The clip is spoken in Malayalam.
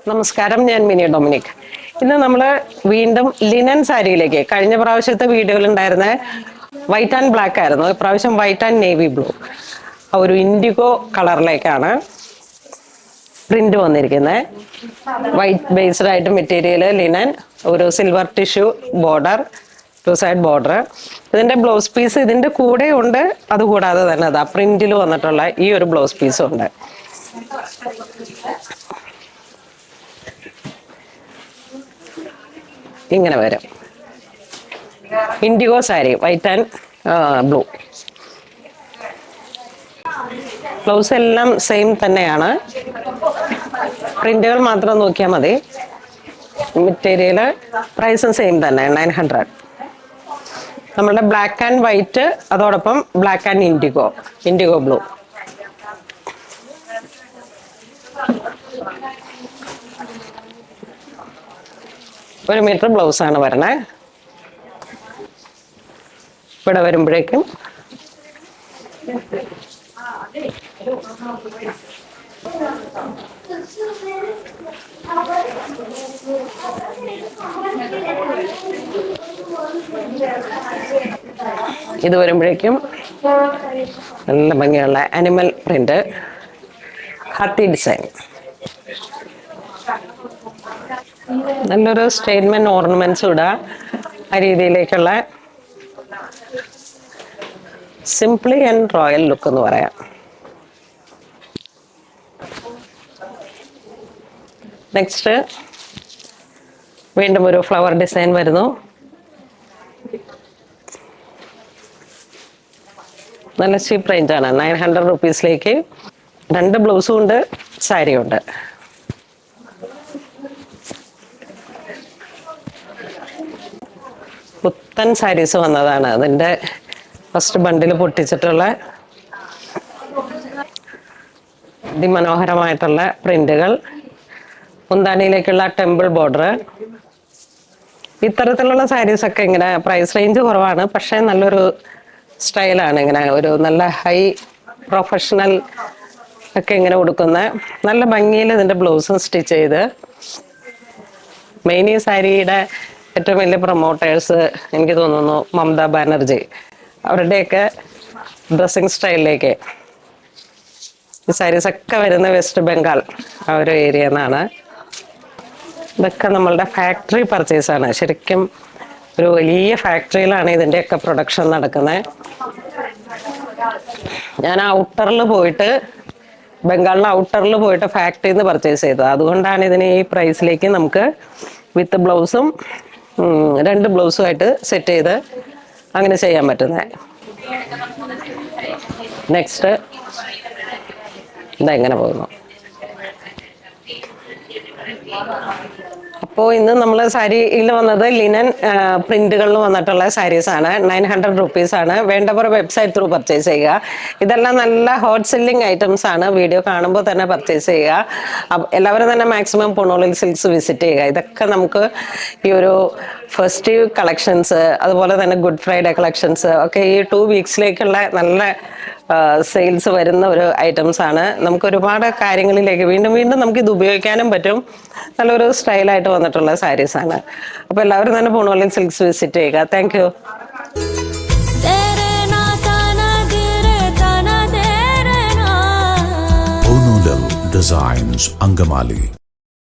നമസ്കാരം, ഞാൻ മിനി ഡൊമിനിക്. ഇന്ന് നമ്മൾ വീണ്ടും ലിനൻ സാരിയിലേക്ക്, കഴിഞ്ഞ പ്രാവശ്യത്തെ വീഡിയോയിൽ ഉണ്ടായിരുന്ന വൈറ്റ് ആൻഡ് ബ്ലാക്ക് ആയിരുന്നു, ഇപ്രാവശ്യം വൈറ്റ് ആൻഡ് നേവി ബ്ലൂ, ഒരു ഇൻഡിഗോ കളറിലേക്കാണ് പ്രിന്റ് വന്നിരിക്കുന്നത്. വൈറ്റ് ബേസ്ഡ് ആയിട്ട് മെറ്റീരിയൽ ലിനൻ, ഒരു silver tissue border, two side border. ഇതിന്റെ ബ്ലൗസ് പീസ് ഇതിന്റെ കൂടെ ഉണ്ട്. അതുകൂടാതെ തന്നെ അതാ പ്രിന്റിൽ വന്നിട്ടുള്ള ഈ ഒരു ബ്ലൗസ് പീസും ഉണ്ട്. ഇങ്ങനെ വരും IndiGo sari, white and blue. Blouse എല്ലാം സെയിം തന്നെയാണ്, പ്രിന്റുകൾ മാത്രം നോക്കിയാൽ മതി. മെറ്റീരിയൽ പ്രൈസും സെയിം തന്നെ, 900. നമ്മളുടെ ബ്ലാക്ക് ആൻഡ് വൈറ്റ്, അതോടൊപ്പം ബ്ലാക്ക് ആൻഡ് ഇൻഡിഗോ ബ്ലൂ. ഒരു മീറ്റർ ബ്ലൗസ് ആണ് വരണേ. ഇവിടെ വരുമ്പോഴേക്കും ഇത് വരുമ്പോഴേക്കും നല്ല ഭംഗിയുള്ള അനിമൽ പ്രിന്റ്, ഹാത്തി ഡിസൈൻ. നല്ലൊരു സ്റ്റേറ്റ്മെന്റ് ഓർണമെന്റ്സ് ഇടുക, ആ രീതിയിലേക്കുള്ള സിംപ്ലി ആൻഡ് റോയൽ ലുക്ക് എന്ന് പറയാം. നെക്സ്റ്റ് വീണ്ടും ഒരു ഫ്ലവർ ഡിസൈൻ വരുന്നു. നല്ല ചീപ്പ് റേഞ്ചാണ്, 900 റുപ്പീസിലേക്ക് 2 ബ്ലൗസും ഉണ്ട്, സാരിയും ഉണ്ട്. പുത്തൻ സാരീസ് വന്നതാണ്, അതിൻ്റെ ഫസ്റ്റ് ബണ്ടിൽ പൊട്ടിച്ചിട്ടുള്ള അതിമനോഹരമായിട്ടുള്ള പ്രിന്റുകൾ, മുന്താണിയിലേക്കുള്ള ടെമ്പിൾ ബോർഡർ. ഇത്തരത്തിലുള്ള സാരീസൊക്കെ ഇങ്ങനെ പ്രൈസ് റേഞ്ച് കുറവാണ്, പക്ഷേ നല്ലൊരു സ്റ്റൈലാണ്. ഇങ്ങനെ ഒരു നല്ല ഹൈ പ്രൊഫഷണൽ ഒക്കെ ഇങ്ങനെ കൊടുക്കുന്ന നല്ല ഭംഗിയിൽ ഇതിൻ്റെ ബ്ലൗസും സ്റ്റിച്ച് ചെയ്ത്. മെയിൻ ഈ സാരിയുടെ ഏറ്റവും വലിയ പ്രൊമോട്ടേഴ്സ് എനിക്ക് തോന്നുന്നു മമതാ ബാനർജി, അവരുടെയൊക്കെ ഡ്രസ്സിങ് സ്റ്റൈലിലേക്ക് ഈ സാരീസൊക്കെ വരുന്ന വെസ്റ്റ് ബംഗാൾ ആ ഒരു ഏരിയ എന്നാണ്. ഇതൊക്കെ നമ്മളുടെ ഫാക്ടറി പർച്ചേസാണ്, ശരിക്കും ഒരു വലിയ ഫാക്ടറിയിലാണ് ഇതിൻ്റെയൊക്കെ പ്രൊഡക്ഷൻ നടക്കുന്നത്. ഞാൻ ഔട്ടറിൽ പോയിട്ട്, ബംഗാളിലെ ഔട്ടറിൽ പോയിട്ട് ഫാക്ടറിയിൽ നിന്ന് പർച്ചേസ് ചെയ്തത്, അതുകൊണ്ടാണ് ഇതിന് ഈ പ്രൈസിലേക്ക് നമുക്ക് വിത്ത് ബ്ലൗസും 2 ബ്ലൗസുമായിട്ട് സെറ്റ് ചെയ്ത് അങ്ങനെ ചെയ്യാൻ പറ്റുന്നത്. നെക്സ്റ്റ് ഇതെങ്ങനെ പോകുന്നു. അപ്പോൾ ഇന്ന് നമ്മൾ സാരിയിൽ വന്നത് ലിനൻ പ്രിന്റുകളിൽ വന്നിട്ടുള്ള സാരീസാണ്. 900 റുപ്പീസാണ്. വേണ്ടവർ വെബ്സൈറ്റ് ത്രൂ പർച്ചേസ് ചെയ്യുക. ഇതെല്ലാം നല്ല ഹോട്ട് സെല്ലിംഗ് ഐറ്റംസ് ആണ്, വീഡിയോ കാണുമ്പോൾ തന്നെ പർച്ചേസ് ചെയ്യുക. എല്ലാവരും തന്നെ മാക്സിമം പുണോളിൽ സിൽക്സ് വിസിറ്റ് ചെയ്യുക. ഇതൊക്കെ നമുക്ക് ഈ ഒരു ഫെസ്റ്റീവ് കളക്ഷൻസ്, അതുപോലെ തന്നെ ഗുഡ് ഫ്രൈഡേ കളക്ഷൻസ് ഒക്കെ ഈ 2 വീക്സിലേക്കുള്ള നല്ല സെയിൽസ് വരുന്ന ഒരു ഐറ്റംസ് ആണ്. നമുക്ക് ഒരുപാട് കാര്യങ്ങളിലേക്ക് വീണ്ടും വീണ്ടും നമുക്ക് ഇത് ഉപയോഗിക്കാനും പറ്റും. നല്ലൊരു സ്റ്റൈലായിട്ട് വന്നിട്ടുള്ള സാരീസാണ്. അപ്പോൾ എല്ലാവരും തന്നെ പൂണോളിൽ സിൽക്സ് വിസിറ്റ് ചെയ്യുക. Thank you. Designs, Angamali.